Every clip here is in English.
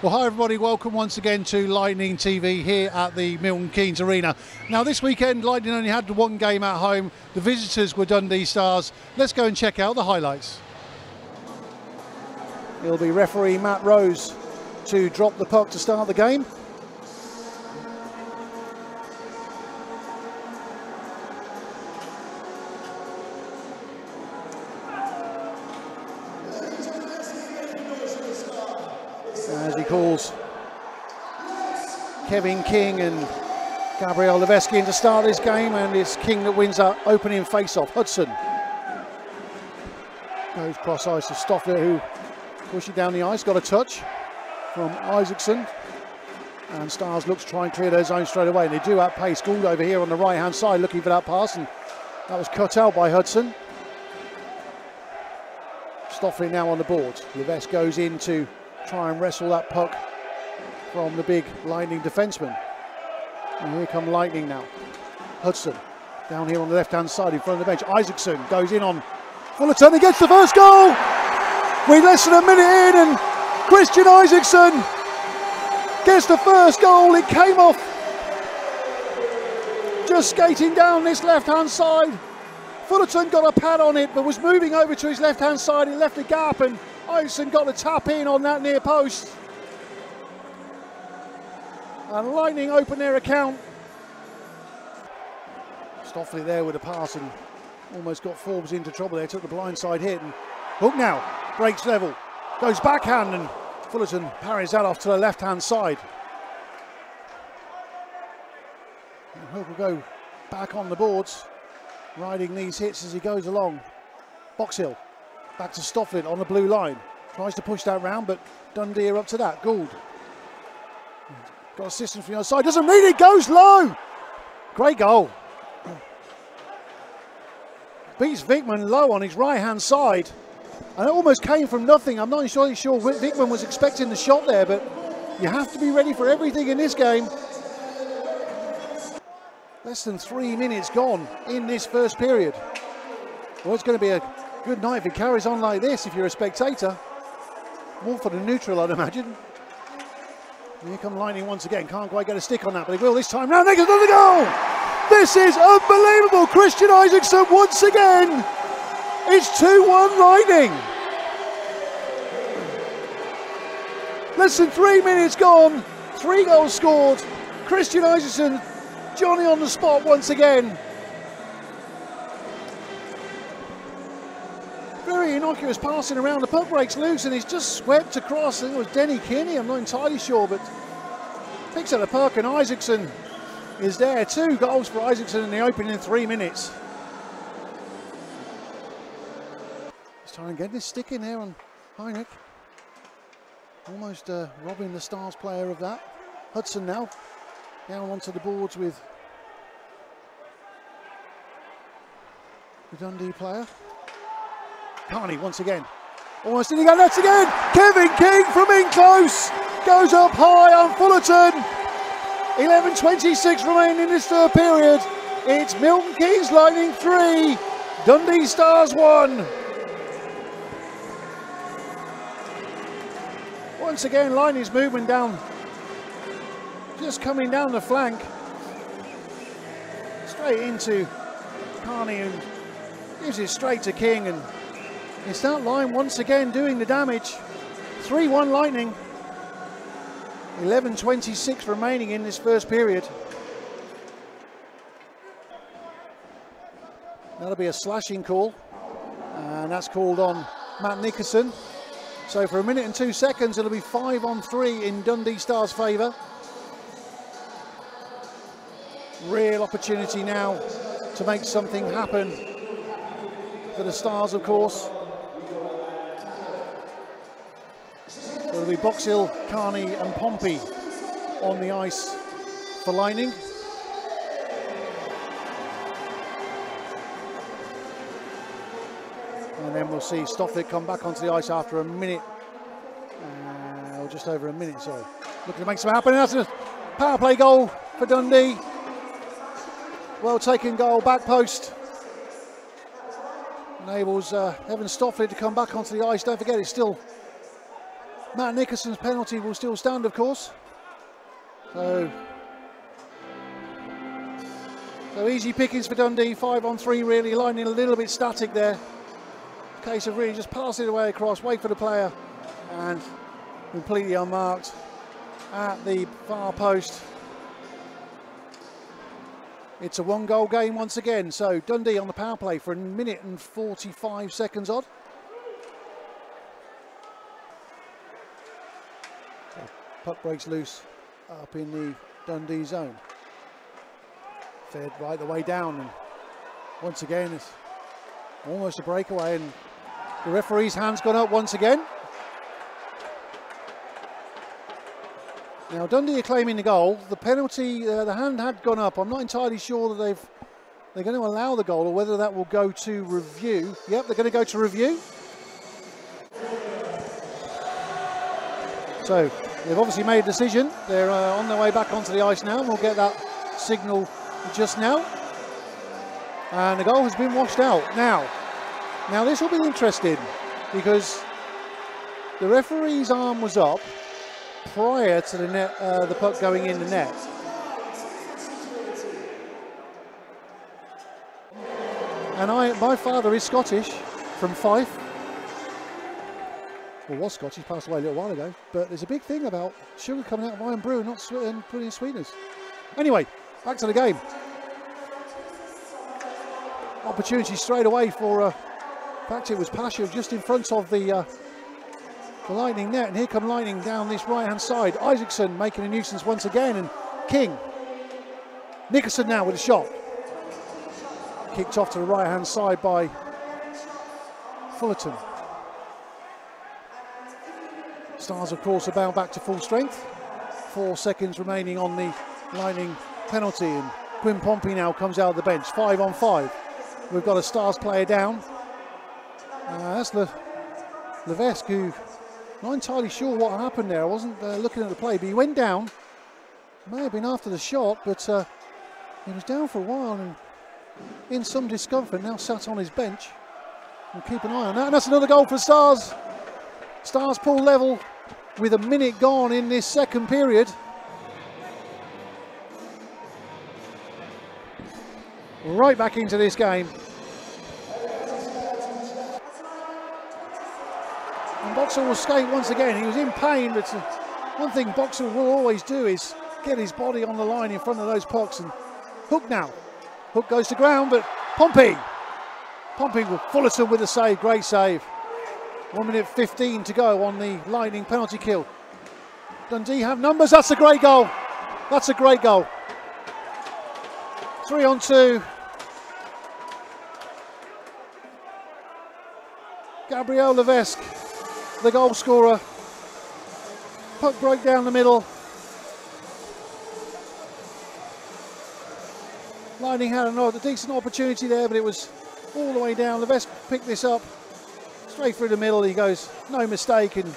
Well, hi everybody, welcome once again to Lightning TV here at the Milton Keynes Arena. Now this weekend Lightning only had one game at home, the visitors were Dundee Stars. Let's go and check out the highlights. It'll be referee Matt Rose to drop the puck to start the game. As he calls Kevin King and Gabriel Levesky in to start this game, and it's King that wins that opening face-off. Hudson goes cross ice to Stoffler, who pushes it down the ice, got a touch from Isaacson, and Stars looks to try and clear their zone straight away, and they do at pace. Gould over here on the right hand side looking for that pass, and that was cut out by Hudson. Stoffler now on the board. Levesque goes in to try and wrestle that puck from the big Lightning defenseman. And here come Lightning now. Hudson down here on the left hand side in front of the bench. Isaacson goes in on Fullerton and gets the first goal. We're less than a minute in and Christian Isaacson gets the first goal. It came off just skating down this left hand side. Fullerton got a pad on it but was moving over to his left hand side. It left a gap and Isaacson got the tap in on that near post. And Lightning open their account. Stoffley there with a pass and almost got Forbes into trouble there. Took the blindside hit and Hook now breaks level. Goes backhand and Fullerton parries that off to the left hand side. And Hook will go back on the boards, riding these hits as he goes along. Boxhill. Back to Stofflin on the blue line. Tries to push that round, but Dundee are up to that. Gould. Got assistance from the other side. Doesn't need it. Goes low. Great goal. Beats Vickman low on his right-hand side. And it almost came from nothing. I'm not entirely sure Vickman was expecting the shot there, but you have to be ready for everything in this game. Less than 3 minutes gone in this first period. Well, it's going to be a good night if it carries on like this if you're a spectator. More for the neutral, I'd imagine. Here come Lightning once again. Can't quite get a stick on that, but they will this time round. They get another goal! This is unbelievable! Christian Isaacson once again! It's 2-1 Lightning! Less than 3 minutes gone. 3 goals scored. Christian Isaacson, Johnny on the spot once again. Very innocuous passing around, the puck breaks loose and he's just swept across. I think it was Denny Kinney, I'm not entirely sure, but picks up the puck and Isaacson is there. 2 goals for Isaacson in the opening 3 minutes. He's trying to get this stick in there on Heineck. Almost robbing the Stars player of that. Hudson now down onto the boards with the Dundee player. Carney once again, almost in the nets again. Kevin King from in close, goes up high on Fullerton. 11:26 remaining in this third period. It's Milton Keynes Lightning 3, Dundee Stars 1. Once again, Lightning's movement down, just coming down the flank, straight into Carney, and gives it straight to King, and it's that line once again doing the damage. 3-1 Lightning. 11:26 remaining in this first period. That'll be a slashing call, and that's called on Matt Nickerson. So for 1 minute and 2 seconds, it'll be 5-on-3 in Dundee Stars' favour. Real opportunity now to make something happen for the Stars, of course. It'll be Boxhill, Carney and Pompey on the ice for Lightning. And then we'll see Stofflet come back onto the ice after a minute, or just over a minute, sorry. Looking to make something happen. That's a power play goal for Dundee. Well taken goal, back post. Enables Evan Stofflet to come back onto the ice. Don't forget, it's still Matt Nickerson's penalty will still stand, of course. So easy pickings for Dundee, 5-on-3 really, lining a little bit static there. Case of really just pass it away across, wait for the player, and completely unmarked at the far post. It's a 1-goal game once again, so Dundee on the power play for 1 minute and 45 seconds odd. So puck breaks loose up in the Dundee zone. Fed right the way down, and once again it's almost a breakaway, and the referee's hand's gone up once again. Now Dundee are claiming the goal. The penalty, the hand had gone up. I'm not entirely sure that they're going to allow the goal or whether that will go to review. Yep, they're going to go to review. So they've obviously made a decision. They're on their way back onto the ice now, and we'll get that signal just now. And the goal has been washed out. Now this will be interesting because the referee's arm was up prior to the net, the puck going in the net. And my father is Scottish, from Fife. Well, was Scottish, passed away a little while ago. But there's a big thing about sugar coming out of iron brew and putting in sweeteners. Anyway, back to the game. Opportunity straight away for, in fact it was Pasha just in front of the Lightning net, and here come Lightning down this right hand side. Isaacson making a nuisance once again, and King. Nickerson now with a shot. Kicked off to the right hand side by Fullerton. Stars of course are bound back to full strength. 4 seconds remaining on the Lightning penalty, and Quinn Pompey now comes out of the bench. 5-on-5. We've got a Stars player down. That's Levesque, who not entirely sure what happened there. I wasn't looking at the play, but he went down. May have been after the shot, but he was down for a while and in some discomfort. Now sat on his bench. We'll keep an eye on that. And that's another goal for Stars. Stars pull level with a minute gone in this second period. Right back into this game. And Boxall will skate once again. He was in pain, but one thing Boxall will always do is get his body on the line in front of those pucks. And Hook now. Hook goes to ground, but Pompey with Fullerton with a save. Great save. 1 minute 15 to go on the Lightning penalty kill. Dundee have numbers. That's a great goal. That's a great goal. 3-on-2. Gabriel Levesque, the goal scorer. Puck broke down the middle. Lightning had a decent opportunity there, but it was all the way down. Levesque picked this up straight through the middle. He goes, no mistake, and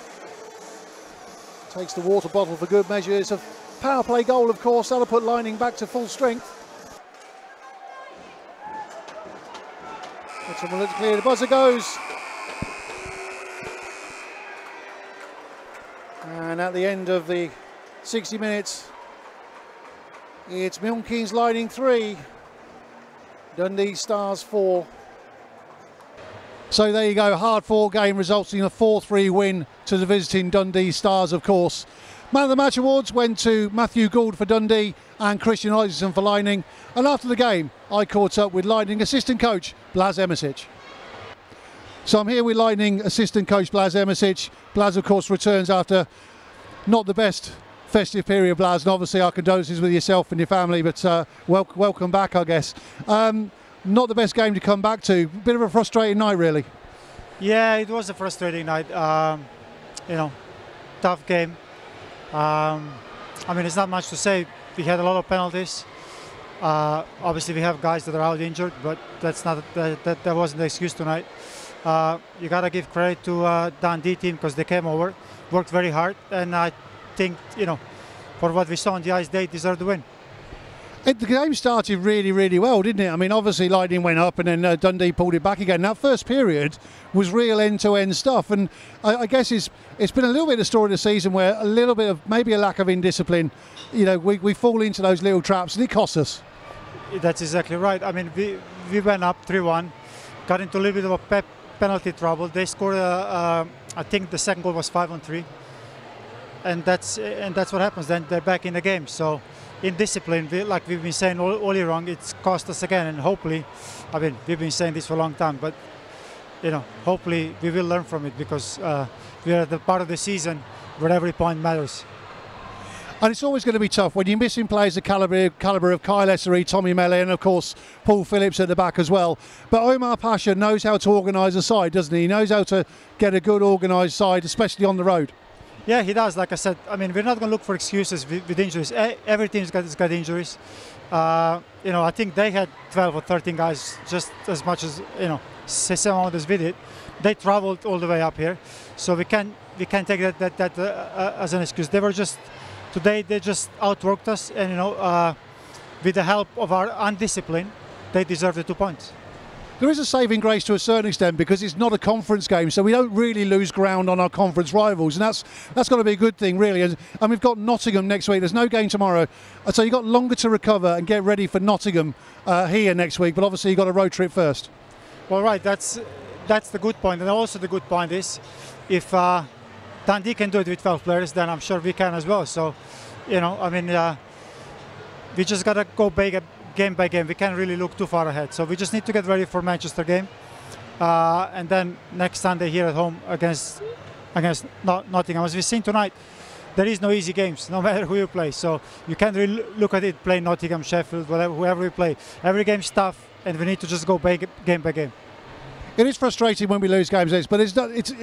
takes the water bottle for good measure. It's a power play goal, of course. That'll put Lightning back to full strength. Let's have a look clear. The buzzer goes. And at the end of the 60 minutes, it's Milton Keynes Lightning 3, Dundee Stars 4. So there you go, hard-fought game resulting in a 4-3 win to the visiting Dundee Stars, of course. Man of the Match awards went to Matthew Gould for Dundee and Christian Isaacson for Lightning. And after the game, I caught up with Lightning assistant coach Blas Emisic. So I'm here with Lightning assistant coach Blas Emisic. Blas, of course, returns after not the best festive period, Blas, and obviously our condolences with yourself and your family, but welcome back, I guess. Not the best game to come back to. Bit of a frustrating night, really. Yeah, it was a frustrating night. You know, tough game. I mean, it's not much to say. We had a lot of penalties. Obviously, we have guys that are out injured, but that's not that wasn't the excuse tonight. You gotta give credit to Dundee team because they came over, worked very hard, and I think, you know, for what we saw on the ice, they deserve the win. The game started really, really well, didn't it? I mean, obviously Lightning went up and then Dundee pulled it back again. That first period was real end-to-end stuff, and I guess it's been a little bit of the story of the season where a little bit of maybe a lack of indiscipline, you know, we fall into those little traps and it costs us. That's exactly right. I mean, we went up 3-1, got into a little bit of a penalty trouble. They scored, I think the second goal was 5-on-3, and that's what happens. Then they're back in the game. So indiscipline, like we've been saying all year long, it's cost us again. And hopefully, I mean, we've been saying this for a long time, but you know, hopefully we will learn from it, because we are at the part of the season where every point matters. And it's always going to be tough when you're missing players the calibre of Kyle Essery, Tommy Melley, and of course Paul Phillips at the back as well. But Omar Pasha knows how to organise a side, doesn't he? He knows how to get a good organised side, especially on the road. Yeah, he does. Like I said, I mean, we're not going to look for excuses with injuries. Every team's got injuries. You know, I think they had 12 or 13 guys, just as much as, you know, some others with it. They travelled all the way up here, so we can't take that as an excuse. They were just today. They just outworked us, and you know, with the help of our undiscipline, they deserve the 2 points. There is a saving grace to a certain extent because it's not a conference game, so we don't really lose ground on our conference rivals, and that's got to be a good thing, really. And we've got Nottingham next week. There's no game tomorrow, so you've got longer to recover and get ready for Nottingham here next week. But obviously, you've got a road trip first. Well, right, that's the good point, and also the good point is if Dundee can do it with 12 players, then I'm sure we can as well. So, you know, I mean, we just got to go game by game. We can't really look too far ahead. So we just need to get ready for Manchester game. And then next Sunday here at home against Nottingham. As we've seen tonight, there is no easy games, no matter who you play. So you can't really look at it, play Nottingham, Sheffield, whatever, whoever we play. Every game's tough, and we need to just go game by game. It is frustrating when we lose games, but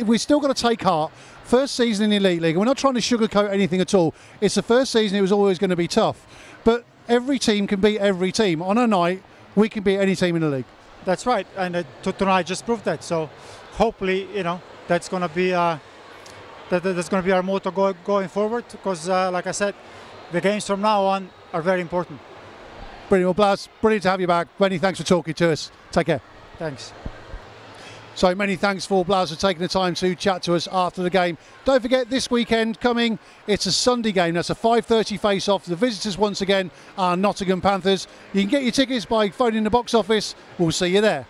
we've still got to take heart. First season in the Elite League, and we're not trying to sugarcoat anything at all. It's the first season, it was always going to be tough. But every team can beat every team. On a night, we can beat any team in the league. That's right, and tonight just proved that. So hopefully, you know, that's going to be that's going to be our motto going forward. Because, like I said, the games from now on are very important. Brilliant. Well, Blas, brilliant to have you back. Many thanks for talking to us. Take care. Thanks. So many thanks for Blas for taking the time to chat to us after the game. Don't forget, this weekend coming, it's a Sunday game. That's a 5:30 face-off. The visitors once again are Nottingham Panthers. You can get your tickets by phoning the box office. We'll see you there.